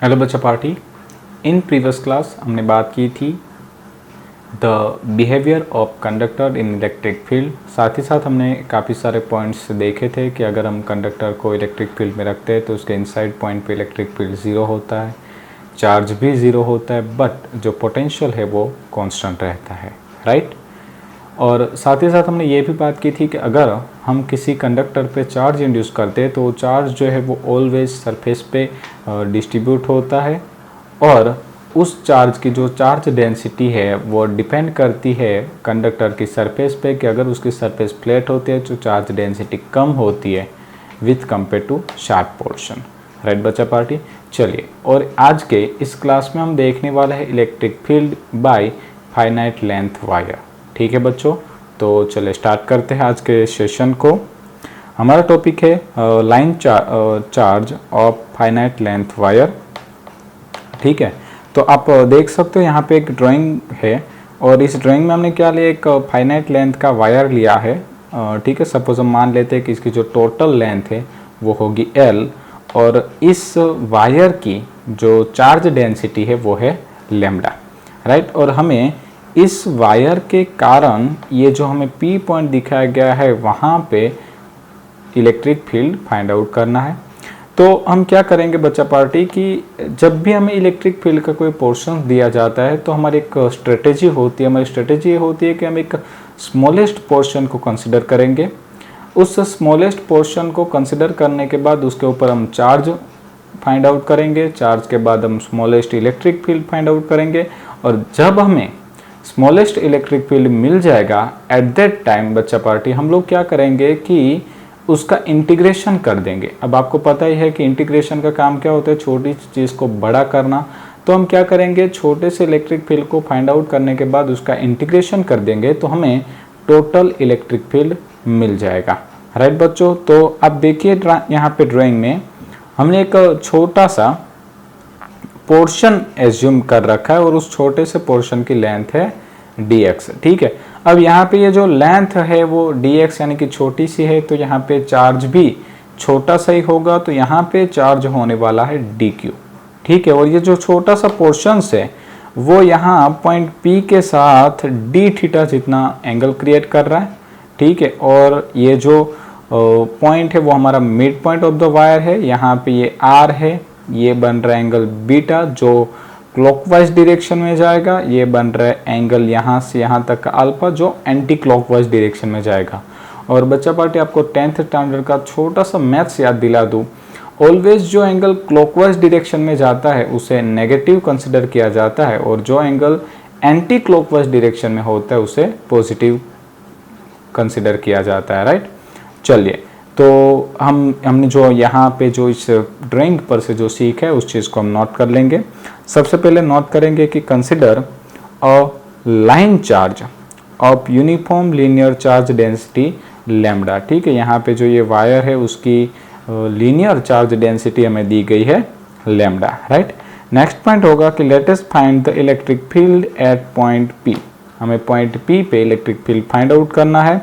Hello बच्चा party. In previous class हमने बात की थी the behaviour of conductor in electric field. साथ ही साथ हमने काफ़ी सारे पॉइंट्स देखे थे कि अगर हम कंडक्टर को इलेक्ट्रिक फील्ड में रखते हैं तो उसके इनसाइड पॉइंट पे इलेक्ट्रिक फील्ड ज़ीरो होता है, चार्ज भी ज़ीरो होता है, बट जो पोटेंशियल है वो कांस्टेंट रहता है, राइट। और साथ ही साथ हमने ये भी बात की थी कि अगर हम किसी कंडक्टर पे चार्ज इंड्यूस करते हैं तो चार्ज जो है वो ऑलवेज सरफेस पे डिस्ट्रीब्यूट होता है और उस चार्ज की जो चार्ज डेंसिटी है वो डिपेंड करती है कंडक्टर की सरफेस पे कि अगर उसकी सरफेस फ्लैट होती है तो चार्ज डेंसिटी कम होती है with compare to sharp portion, right बच्चा पार्टी। चलिए, और आज के इस क्लास में हम देखने वाले हैं electric field by finite length wire. ठीक है बच्चों, तो चलिए स्टार्ट करते हैं आज के सेशन को। हमारा टॉपिक है line charge of finite length wire. ठीक है, तो आप देख सकते हो यहाँ पे एक ड्राइंग है और इस ड्राइंग में हमने क्या लिया, एक फाइनाइट लेंथ का वायर लिया है। ठीक है, सपोज हम मान लेते हैं कि इसकी जो टोटल लेंथ है वो होगी L और इस वायर की जो चार्ज डेंसिटी है वो है लैम्डा, राइट। और हमें इस वायर के कारण ये जो हमें P पॉइंट दिखाया गया है वहाँ पे इलेक्ट्रिक फील्ड फाइंड आउट करना है। तो हम क्या करेंगे बच्चा पार्टी कि जब भी हमें इलेक्ट्रिक फील्ड का कोई पोर्शन दिया जाता है तो हमारी एक स्ट्रेटेजी होती है। हमारी स्ट्रेटेजी ये होती है कि हम एक स्मॉलेस्ट पोर्शन को कंसिडर करेंगे। उस स्मॉलेस्ट पोर्शन को कंसिडर करने के बाद उसके ऊपर हम चार्ज फाइंड आउट करेंगे, चार्ज के बाद हम smallest electric field find out करेंगे और जब हमें स्मॉलेस्ट इलेक्ट्रिक फील्ड मिल जाएगा एट दैट टाइम बच्चा पार्टी हम लोग क्या करेंगे कि उसका इंटीग्रेशन कर देंगे। अब आपको पता ही है कि इंटीग्रेशन का काम क्या होता है, छोटी चीज़ को बड़ा करना। तो हम क्या करेंगे, छोटे से इलेक्ट्रिक फील्ड को फाइंड आउट करने के बाद उसका इंटीग्रेशन कर देंगे तो हमें टोटल इलेक्ट्रिक फील्ड मिल जाएगा, राइट बच्चों। तो आप देखिए यहाँ पे ड्राइंग में हमने एक छोटा सा पोर्शन एज्यूम कर रखा है और उस छोटे से पोर्शन की लेंथ है dx। ठीक है, अब यहाँ पे ये जो लेंथ है वो dx यानी कि छोटी सी है तो यहाँ पे चार्ज भी छोटा सा ही होगा, तो यहाँ पे चार्ज होने वाला है dq। ठीक है, और ये जो छोटा सा पोर्शन है वो यहाँ पॉइंट P के साथ d थीटा जितना एंगल क्रिएट कर रहा है। ठीक है, और ये जो पॉइंट है वो हमारा mid point of the wire है। यहाँ पे ये r है, ये बन रहा है एंगल बीटा जो क्लॉकवाइज डायरेक्शन में जाएगा, ये बन रहा है एंगल यहाँ से यहाँ तक का अल्फा जो एंटी क्लॉकवाइज डायरेक्शन में जाएगा। और बच्चा पार्टी आपको 10th स्टैंडर्ड का छोटा सा मैथ्स याद दिला दूँ, ऑलवेज जो एंगल क्लॉकवाइज डायरेक्शन में जाता है उसे नेगेटिव कंसिडर किया जाता है और जो एंगल एंटी क्लॉकवाइज डायरेक्शन में होता है उसे पॉजिटिव कंसिडर किया जाता है, राइट। चलिए, तो हमने जो यहाँ पे जो इस ड्राइंग पर से जो सीखा है उस चीज़ को हम नोट कर लेंगे। सबसे पहले नोट करेंगे कि consider a line charge of uniform linear charge density lambda. ठीक है, यहाँ पे जो ये वायर है उसकी लीनियर चार्ज डेंसिटी हमें दी गई है लैम्डा, राइट। नेक्स्ट पॉइंट होगा कि let us find the electric field at point P। हमें पॉइंट P पे इलेक्ट्रिक फील्ड फाइंड आउट करना है।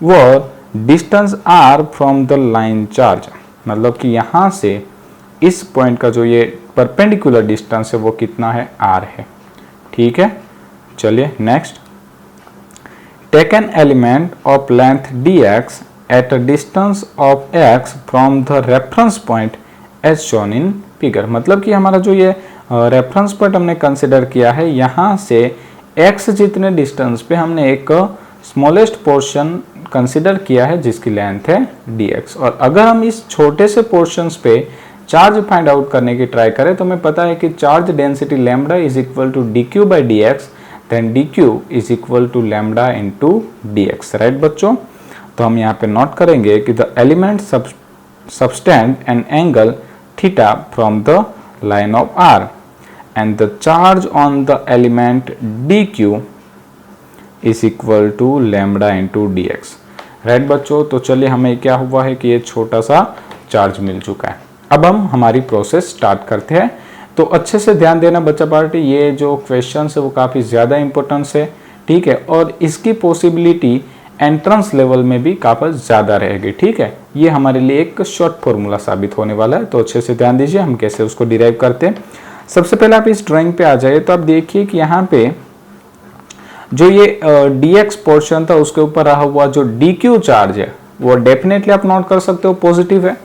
वो distance r from the line charge, मतलब कि यहाँ से इस पॉइंट का जो ये परपेंडिकुलर डिस्टेंस है वो कितना है, r है। ठीक है, चलिए next. Take an element of length dx at a distance of x from the reference point as shown in figure. मतलब कि हमारा जो ये रेफरेंस पॉइंट हमने कंसिडर किया है यहाँ से x जितने डिस्टेंस पे हमने एक स्मॉलेस्ट पोर्शन कंसिडर किया है जिसकी लेंथ है dx। और अगर हम इस छोटे से पोर्शंस पे चार्ज फाइंड आउट करने की ट्राई करें तो हमें पता है कि charge density lambda is equal to dq by dx, then dq is equal to lambda into dx, right बच्चों। तो हम यहाँ पे नोट करेंगे कि the element subtend an angle theta from the line of r and the charge on the element dq is equal to lambda into dx, right बच्चों। तो चलिए हमें क्या हुआ है कि ये छोटा सा चार्ज मिल चुका है। अब हम हमारी प्रोसेस स्टार्ट करते हैं। तो अच्छे से ध्यान देना बच्चा पार्टी, ये जो क्वेश्चन है वो काफ़ी ज़्यादा इंपॉर्टेंस है। ठीक है, और इसकी पॉसिबिलिटी एंट्रेंस लेवल में भी काफ़ी ज़्यादा रहेगी। ठीक है, ये हमारे लिए एक शॉर्ट फॉर्मूला साबित होने वाला है, तो अच्छे से ध्यान दीजिए हम कैसे उसको डिराइव करते हैं। सबसे पहले आप इस ड्राइंग पे आ जाइए तो आप देखिए कि यहाँ पे जो ये dx पोर्शन था उसके ऊपर रहा हुआ जो dq चार्ज है वो डेफिनेटली आप नोट कर सकते हो पॉजिटिव है।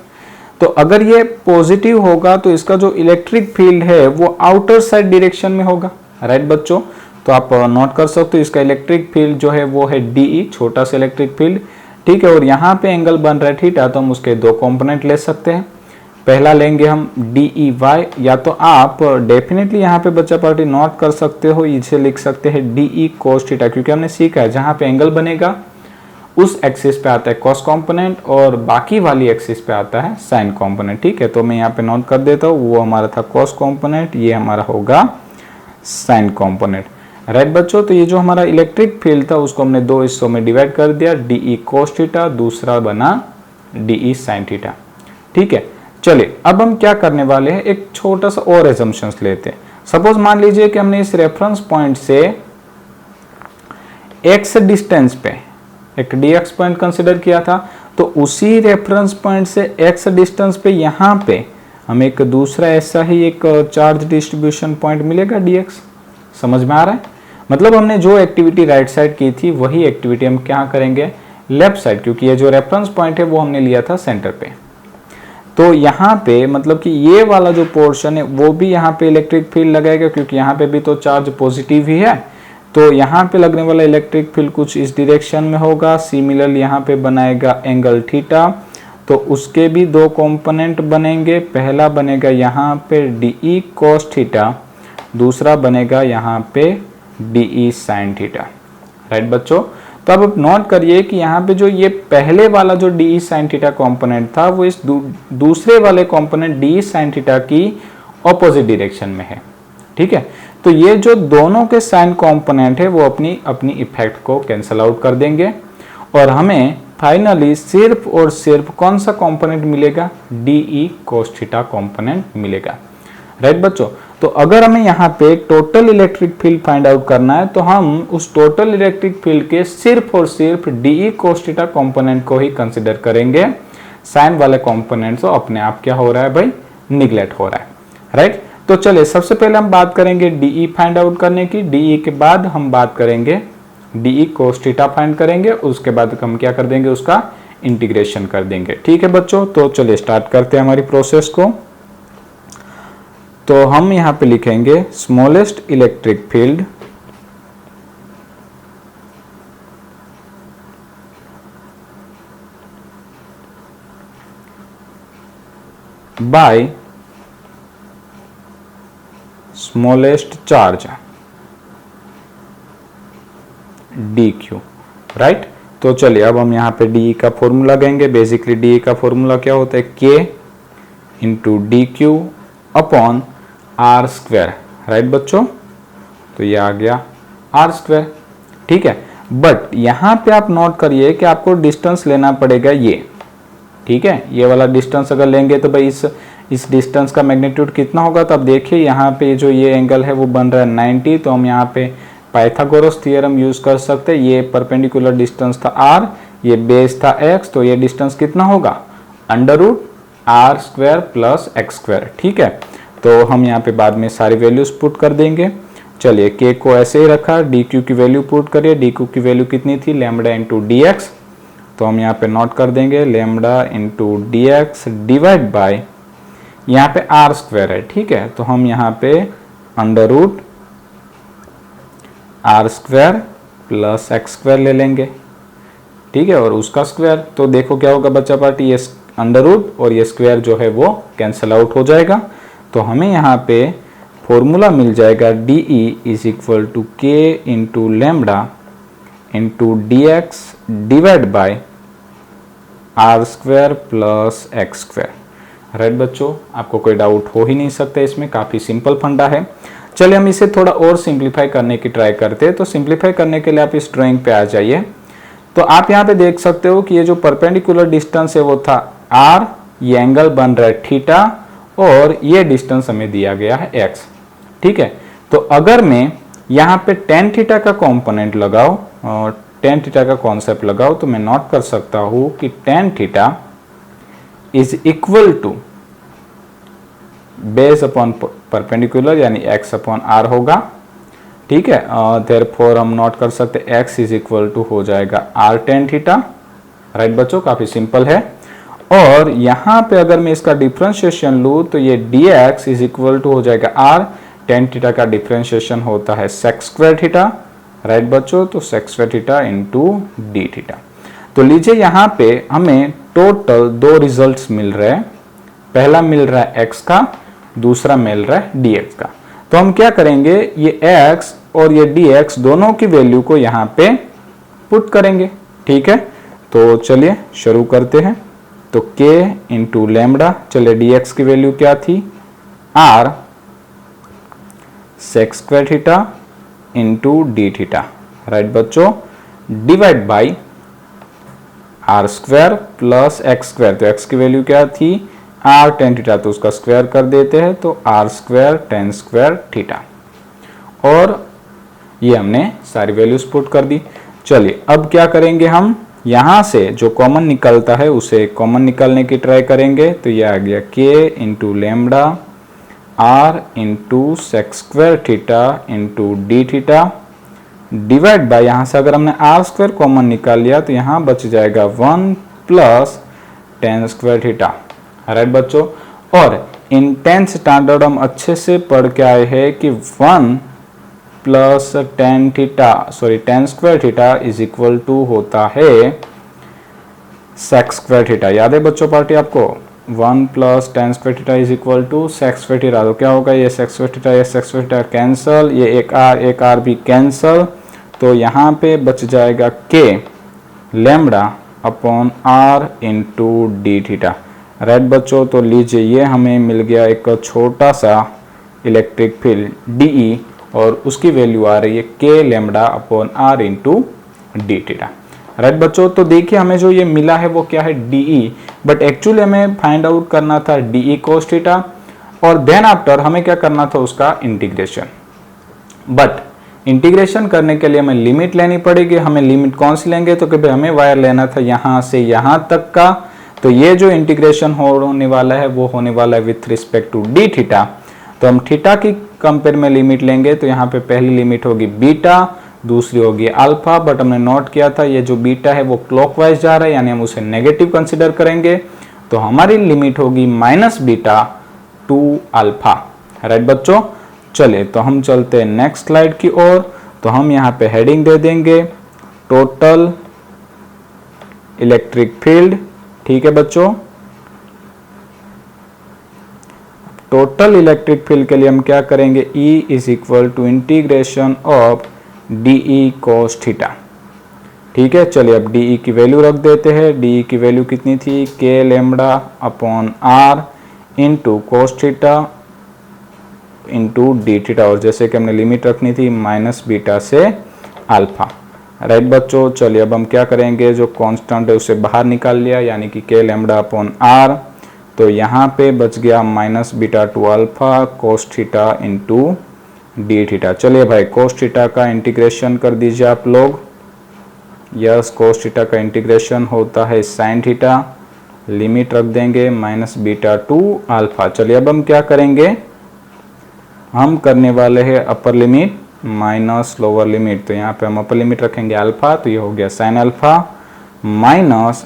तो अगर ये पॉजिटिव होगा तो इसका जो इलेक्ट्रिक फील्ड है वो आउटर साइड डायरेक्शन में होगा, राइट बच्चों। तो आप नोट कर सकते हो इसका इलेक्ट्रिक फील्ड जो है वो है DE, छोटा सा इलेक्ट्रिक फील्ड। ठीक है, और यहाँ पे एंगल बन रहा है थीटा, तो हम उसके दो कंपोनेंट ले सकते हैं। पहला लेंगे हम DEY, या तो आप डेफिनेटली यहाँ पे बच्चा पार्टी नोट कर सकते हो, इसे लिख सकते हैं DE cos थीटा, क्योंकि हमने सीखा है जहाँ पे एंगल बनेगा उस एक्सिस पे आता है कॉस कंपोनेंट और बाकी वाली एक्सिस पे आता है साइन कंपोनेंट। ठीक है, तो मैं यहाँ पे नोट कर देता हूँ, वो हमारा था कॉस कंपोनेंट, ये हमारा होगा साइन कंपोनेंट, राइट बच्चों। तो ये जो हमारा इलेक्ट्रिक फील्ड था उसको हमने दो हिस्सों में डिवाइड कर दिया, DE cos थीटा, दूसरा बना DE sin थीटा। ठीक है, चलिए अब हम क्या करने वाले हैं, एक छोटा सा और एजम्पशंस लेते हैं। सपोज मान लीजिए कि हमने इस रेफरेंस पॉइंट से x डिस्टेंस पे एक dx पॉइंट कंसिडर किया था, तो उसी रेफरेंस पॉइंट से x डिस्टेंस पे यहाँ पे हमें एक दूसरा ऐसा ही एक चार्ज डिस्ट्रीब्यूशन पॉइंट मिलेगा dx। समझ में आ रहा है? मतलब हमने जो एक्टिविटी राइट साइड की थी वही एक्टिविटी हम क्या करेंगे लेफ्ट साइड, क्योंकि ये जो रेफरेंस पॉइंट है वो हमने लिया था सेंटर पे। तो यहाँ पे मतलब कि ये वाला जो पोर्शन है वो भी यहाँ पे इलेक्ट्रिक फील्ड लगाएगा, क्योंकि यहाँ पे भी तो चार्ज पॉजिटिव ही है। तो यहाँ पे लगने वाला इलेक्ट्रिक फील्ड कुछ इस डायरेक्शन में होगा। सिमिलरली यहाँ पे बनाएगा एंगल थीटा, तो उसके भी दो कंपोनेंट बनेंगे। पहला बनेगा यहाँ पे DE cos थीटा, दूसरा बनेगा यहाँ पे DE sin थीटा, राइट बच्चों। तो अब आप नोट करिए कि यहाँ पे जो ये पहले वाला जो DE sin थीटा कंपोनेंट था वो इस दूसरे वाले कंपोनेंट DE sin थीटा की ऑपोजिट डायरेक्शन में है। ठीक है, तो ये जो दोनों के साइन कंपोनेंट है वो अपनी अपनी इफेक्ट को कैंसल आउट कर देंगे और हमें फाइनली सिर्फ और सिर्फ कौन सा कंपोनेंट मिलेगा, DE cos थीटा कंपोनेंट मिलेगा, राइट बच्चों। तो अगर हमें यहाँ पे total electric field find out करना है तो हम उस टोटल इलेक्ट्रिक फील्ड के सिर्फ और सिर्फ DE cos थीटा कंपोनेंट को ही कंसिडर करेंगे। साइन वाले कंपोनेंट तो अपने आप क्या हो रहा है भाई, निगलेक्ट हो रहा है, राइट। तो चलिए सबसे पहले हम बात करेंगे DE फाइंड आउट करने की। DE के बाद हम बात करेंगे DE cos थीटा फाइंड करेंगे, उसके बाद हम क्या कर देंगे, उसका इंटीग्रेशन कर देंगे। ठीक है बच्चों, तो चलिए स्टार्ट करते हैं हमारी प्रोसेस को। तो हम यहाँ पे लिखेंगे smallest electric field by smallest charge DQ, right. तो चलिए अब हम यहाँ पे DE का फॉर्मूला लगाएंगे। बेसिकली DE का फॉर्मूला क्या होता है, K into DQ upon R square, right बच्चों। तो ये आ गया R स्क्वायर, ठीक है। बट यहाँ पे आप नोट करिए कि आपको डिस्टेंस लेना पड़ेगा ये, ठीक है। ये वाला डिस्टेंस अगर लेंगे तो भाई इस डिस्टेंस का मैग्नीट्यूड कितना होगा, तो आप देखिए यहाँ पे जो ये एंगल है वो बन रहा है 90। तो हम यहाँ पे पाइथागोरस थ्योरम यूज कर सकते हैं। ये परपेंडिकुलर डिस्टेंस था R, ये बेस था x, तो ये डिस्टेंस कितना होगा, under root R square plus x square, ठीक है। तो हम यहाँ पे बाद में सारी वैल्यूज पुट कर देंगे। चलिए K को ऐसे ही रखा, DQ की वैल्यू पुट करिए। DQ की वैल्यू कितनी थी, लैम्बडा इंटू DX। तो हम यहाँ पे नोट कर देंगे lambda into DX divide bye यहाँ पे R स्क्वायर है, ठीक है। तो हम यहाँ पे under root R square plus x square ले लेंगे, ठीक है, और उसका स्क्वायर। तो देखो क्या होगा बच्चा पार्टी, ये अंडर रूट और ये स्क्वायर जो है वो कैंसिल आउट हो जाएगा। तो हमें यहाँ पे फॉर्मूला मिल जाएगा DE is equal to K into lambda into DX divide by R square plus x square, right बच्चों। आपको कोई डाउट हो ही नहीं सकता, इसमें काफ़ी सिंपल फंडा है। चलिए हम इसे थोड़ा और सिंप्लीफाई करने की ट्राई करते हैं। तो सिंप्लीफाई करने के लिए आप इस ड्राइंग पे आ जाइए। तो आप यहाँ पे देख सकते हो कि ये जो परपेंडिकुलर डिस्टेंस है वो था R, ये एंगल बन रहा है थीटा और ये डिस्टेंस हमें दिया गया है x, ठीक है। तो अगर मैं यहाँ पे tan थीटा का कॉम्पोनेंट लगाओ, टेन थीटा का कॉन्सेप्ट लगाओ तो मैं नोट कर सकता हूं कि tan theta is equal to base upon perpendicular यानी x अपॉन आर होगा। ठीक है, देयरफॉर हम नोट कर सकते x इज इक्वल टू हो जाएगा r टेन थीटा। राइट बच्चों, काफी सिंपल है। और यहां पे अगर मैं इसका डिफरेंशिएशन लूं तो ये dx इज इक्वल टू हो जाएगा r टेन थीटा का डिफरेंशिएशन होता है sec स्क्वायर थीटा। राइट बच्चों, तो sec square theta into d theta. तो लीजिए यहाँ पे हमें टोटल दो रिजल्ट्स मिल रहे हैं। पहला मिल रहा है x का, दूसरा मिल रहा है dx का। तो हम क्या करेंगे, ये x और ये dx दोनों की वैल्यू को यहाँ पे पुट करेंगे। ठीक है, तो चलिए शुरू करते हैं। तो k इंटू लैम्बडा, चलिए dx की वैल्यू क्या थी, r sec square theta into d theta. Right बच्चों, divide by r square plus x square. तो x की वैल्यू क्या थी, r टेन थीटा, तो उसका स्क्वायर कर देते हैं तो r square ten square theta. और ये हमने सारी वैल्यूज पुट कर दी। चलिए अब क्या करेंगे, हम यहां से जो कॉमन निकलता है उसे कॉमन निकालने की ट्राई करेंगे। तो ये आ गया k into lambda r into sec square theta into d theta divide by, यहां से अगर हमने आर स्क्वायर कॉमन निकाल लिया तो यहां बच जाएगा 1 plus tan square theta. Right बच्चों, और इन 10th स्टैंडर्ड हम अच्छे से पढ़ के आए हैं कि 1 plus tan theta tan square theta is equal to होता है सेक स्क्वायर थीटा। याद है बच्चों पार्टी आपको, 1 plus tan square theta is equal to sec square theta. तो क्या होगा, ये सेक स्क्वायर थीटा, ये सेक स्क्वायर थीटा कैंसल, ये एक आर भी कैंसल। तो यहाँ पे बच जाएगा k lambda upon r into d theta. Right बच्चों, तो लीजिए ये हमें मिल गया एक छोटा सा इलेक्ट्रिक फील्ड dE और उसकी वैल्यू आ रही है k lambda upon r into d theta. Right बच्चों, तो देखिए हमें जो ये मिला है वो क्या है, dE, बट एक्चुअली हमें फाइंड आउट करना था dE cos थीटा और देन आफ्टर हमें क्या करना था, उसका इंटीग्रेशन। बट इंटीग्रेशन करने के लिए हमें लिमिट लेनी पड़ेगी। हमें लिमिट कौन सी लेंगे, तो कि भाई हमें वायर लेना था यहां से यहां तक का। तो ये जो इंटीग्रेशन होने वाला है वो होने वाला है with respect to d theta. तो हम थीटा की कंपेयर में लिमिट लेंगे तो यहाँ पे पहली लिमिट होगी बीटा, दूसरी होगी अल्फा। बट हमने नोट किया था ये जो बीटा है वो क्लॉकवाइज जा रहा है, यानी हम उसे नेगेटिव कंसिडर करेंगे। तो हमारी लिमिट होगी minus beta two alpha. Right बच्चों, चलिए तो हम चलते हैं नेक्स्ट स्लाइड की ओर। तो हम यहाँ पे हेडिंग दे देंगे टोटल इलेक्ट्रिक फील्ड। ठीक है बच्चों, टोटल इलेक्ट्रिक फील्ड के लिए हम क्या करेंगे, E is equal to integration of dE cos theta. ठीक है, चलिए अब dE की वैल्यू रख देते हैं। dE की वैल्यू कितनी थी, k lambda upon r into cos theta into d theta, और जैसे कि हमने लिमिट रखनी थी माइनस बीटा से अल्फा। राइट बच्चों, चलिए अब हम क्या करेंगे, जो कांस्टेंट है उसे बाहर निकाल लिया, यानी कि k लैम्बडा अपॉन r। तो यहाँ पे बच गया minus beta two alpha cos theta into d theta. चलिए भाई कोस थीटा का इंटीग्रेशन कर दीजिए आप लोग। यस, कोस थीटा का इंटीग्रेशन होता है साइन थीटा, लिमिट रख देंगे माइनस बीटा टू अल्फा। चलिए अब हम क्या करेंगे, हम करने वाले हैं upper limit minus lower limit. तो यहाँ पे हम अपर लिमिट रखेंगे अल्फा, तो ये हो गया sine alpha minus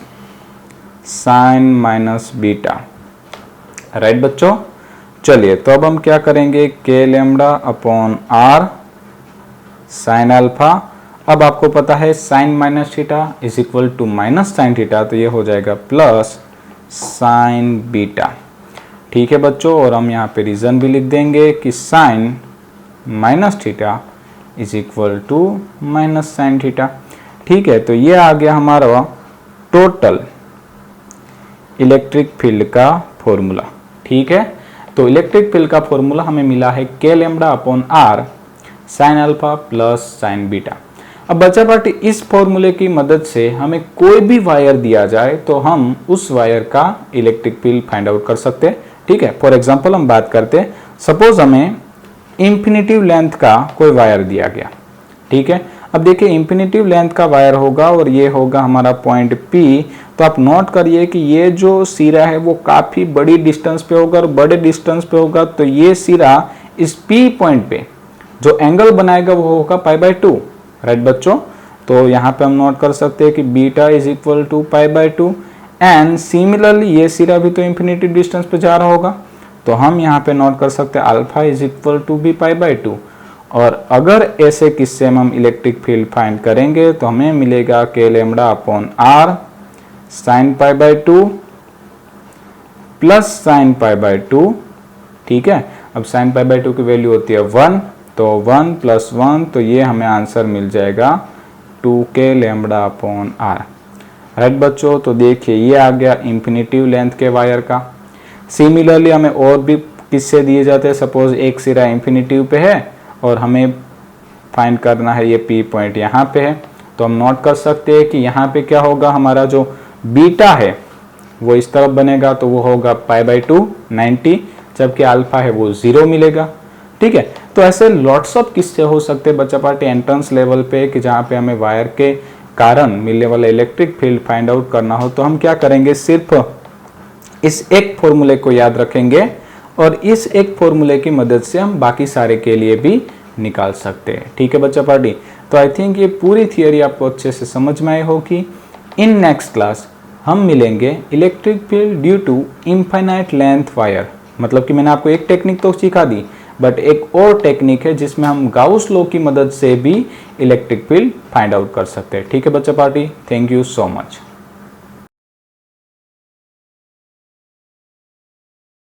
sine minus beta. Right बच्चों, चलिए तो अब हम क्या करेंगे, k lambda upon r sine alpha. अब आपको पता है sine minus theta is equal to minus sine theta, तो ये हो जाएगा प्लस साइन बीटा। ठीक है बच्चों, और हम यहाँ पे रीजन भी लिख देंगे कि sine minus theta is equal to minus sine theta. ठीक है, तो ये आ गया हमारा टोटल इलेक्ट्रिक फील्ड का फॉर्मूला। ठीक है, तो इलेक्ट्रिक फील्ड का फॉर्मूला हमें मिला है k lambda upon r sine alpha plus sign beta. अब बच्चा पार्टी इस फॉर्मूले की मदद से हमें कोई भी वायर दिया जाए तो हम उस वायर का इलेक्ट्रिक फील्ड फाइंड आउट कर सकते हैं। ठीक है, फॉर एग्जांपल हम बात करते हैं, सपोज हमें इंफिनिटिव लेंथ का कोई वायर दिया गया। ठीक है, अब देखिए इंफिनिटिव लेंथ का वायर होगा और ये होगा हमारा पॉइंट P। तो आप नोट करिए कि ये जो सिरा है वो काफ़ी बड़ी डिस्टेंस पे होगा, और बड़े डिस्टेंस पे होगा तो ये सिरा इस P पॉइंट पे जो एंगल बनाएगा वो होगा π/2, राइट बच्चों। तो यहाँ पे हम नोट कर सकते हैं कि beta is equal to π/2 and similarly ये सिरा भी तो इंफिनिटी डिस्टेंस पे जा रहा होगा, तो हम यहाँ पे नोट कर सकते हैं अल्फा इज इक्वल टू भी π/2। और अगर ऐसे किस्से में हम इलेक्ट्रिक फील्ड फाइंड करेंगे तो हमें मिलेगा k lambda upon r sine π/2 plus sine π/2, ठीक है। अब साइन π/2 की वैल्यू होती है 1, तो 1 + 1, तो ये हमें आंसर मिल जाएगा 2k lambda upon r, right बच्चों। तो देखिए ये आ गया इंफिनिटिव लेंथ के वायर का। सिमिलरली हमें और भी किस्से दिए जाते हैं, सपोज एक सिरा इंफिनिटिव पे है और हमें फाइंड करना है ये P पॉइंट यहाँ पे है, तो हम नोट कर सकते हैं कि यहाँ पे क्या होगा, हमारा जो बीटा है वो इस तरफ बनेगा, तो वो होगा π/2 90, जबकि अल्फा है वो 0 मिलेगा, ठीक है। तो ऐसे लॉट्स ऑफ किस्से हो सकते हैं बच्चा पार्टी एंट्रेंस लेवल पे कि जहाँ पे हमें वायर के कारण मिलने वाला इलेक्ट्रिक फील्ड फाइंड आउट करना हो, तो हम क्या करेंगे, सिर्फ इस एक फॉर्मूले को याद रखेंगे और इस एक फॉर्मूले की मदद से हम बाकी सारे के लिए भी निकाल सकते हैं, ठीक है बच्चा पार्टी। तो आई थिंक ये पूरी थियरी आपको अच्छे से समझ में आई होगी। इन नेक्स्ट क्लास हम मिलेंगे electric field due to infinite length wire, मतलब कि मैंने आपको एक टेक्निक तो सिखा दी, बट एक और टेक्निक है जिसमें हम गाउस लॉ की मदद से भी इलेक्ट्रिक फील्ड फाइंड आउट कर सकते हैं, ठीक है बच्चा party. Thank you so much.